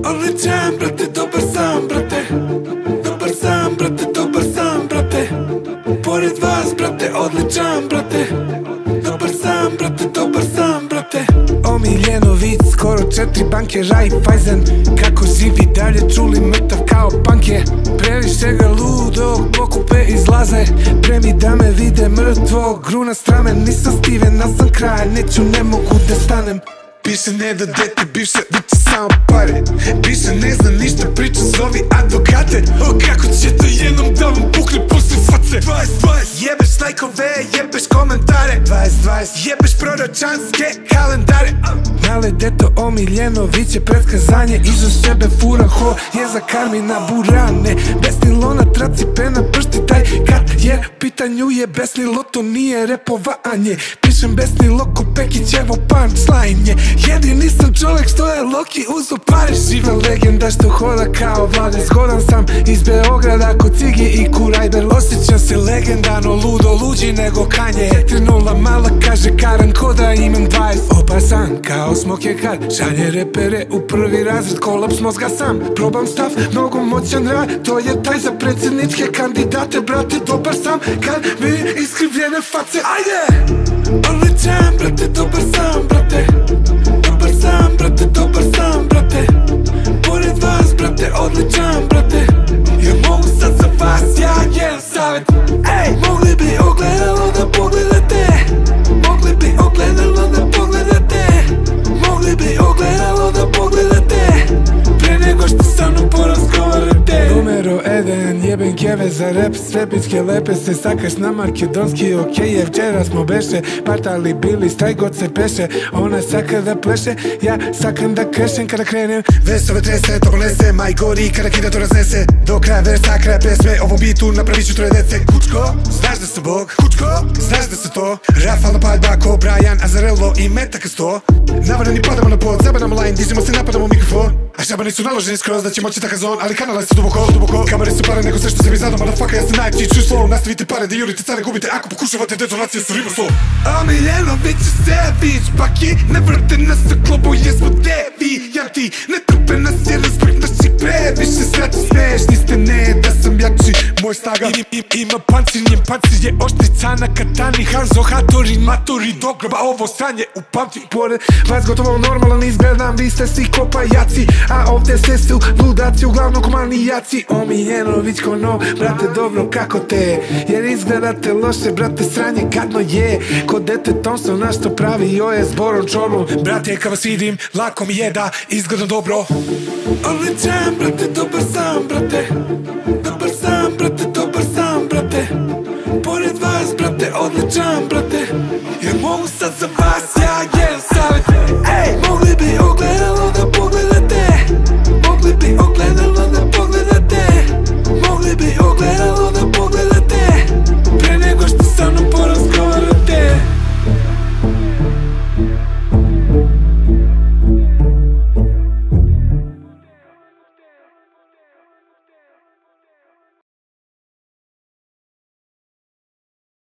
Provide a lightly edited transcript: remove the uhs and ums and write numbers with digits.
Odličan, brate, dobar sam, brate. Dobar sam, brate, dobar sam, brate. Pored vas, brate, odličan, brate. Dobar sam, brate, dobar sam, brate. Omiljeno vid, skoro 4 banke, Raiffeisen. Kako živi dalje, čuli mrtav kao panke. Previše ga ludog, pokupe izlaze. Premi da me vide mrtvog, gruna strame. Nisam Steven, ali sam kraj, neću, ne mogu da stanem. Piše ne da dete, bivše viće samo pare. Piše ne zna ništa, priča zovi advokate. O kako će to jednom da vam pukne posle face. 20-20, jebeš lajkove, jebeš komentare. 20-20, jebeš proročanske kalendare. Male deto omiljeno, viće predskazanje. Iza sebe fura ho, je za Karmina Burane. Besni lona, traci pena, pršti taj kat. Jer pitanju je besni loto, nije repovanje. Pišem besni loko, Pekićevo punchline je. Jedini sam čovjek što je Loki uzo pare. Živa legenda što hoda kao Vlade. Zgodan sam iz Beograda kod Cigi i Kurajber. Osjećam se legendano, ludo, luđi nego Kanje. 4-0 mala kaže Karan, ko da imam 20. Opasan kao smok je kad šalje repere u prvi razred. Kolaps mozga sam, probam stav, mnogo moćan rad. To je taj za predsjedničke kandidate. Brate, dobar sam kad vidim iskrivljene face. Ajde! Odličan, brate, dobar sam, brate. Dobar sam, brate, dobar sam, brate. Pored vas, brate, odličan, brate. Ja mogu sad za vas, ja jedan savjet. Ej, mogli bi ogledalo da pogledate. Mogli bi ogledalo da pogledate. Mogli bi ogledalo da pogledate. Pre nego što sa mnom porazgovarate. Numero 1, jebem keve za rap. Sve pičke lepe se sakaš na makedonski. Okej, včera smo beše partali bili, staj god se peše. Ona saka da pleše, ja sakam da krešem kada krenem. Vesove trese, to ponese, maj gori kada kida to raznese. Do kraja versa, kraja pesme, ovom bitu napravit ću troje dece. Kučko, znaš da sam bog, kučko, znaš da sam to. Rafalna paljba ko Brian, Azarello i Metak 100. Navarani padamo na pod, zabanamo line, dižemo se, napadamo mikrofon. A šabani su naloženi skroz da će moći takav zon, ali kanale su duboko, duboko. Kamere su pare nego sve što se mi zadamo, motherfucker, ja sam najpći, čuj slow. Nastavite pare da jurite care, gubite ako pokušavate, detonacije su ribo slow. Omiljeno biće sević, paki, ne vrte nas sa klobu, jesmo devijanti. Ne trpe nas jer razbrk naši previše sreći, smešni ste, ne da sam jači. Moj snaga ima pancir, njem pancir je oštrica na katani. Hanzo, Hattori, Matori, do groba ovo stranje upamti. Pored vas gotovo normalan izgledam, vi ste svi kopajaci. A ovdje sve su ludaci, uglavnom komanijaci. Omiljeno vičko no, brate dobro kako te. Jer izgledate loše, brate sranje gadno je. Ko dete Thompson na što pravi joje s Borom Čorlom. Brate kad vas vidim, lako mi je da izgledam dobro. Odličan, brate, dobar sam, brate. Dobar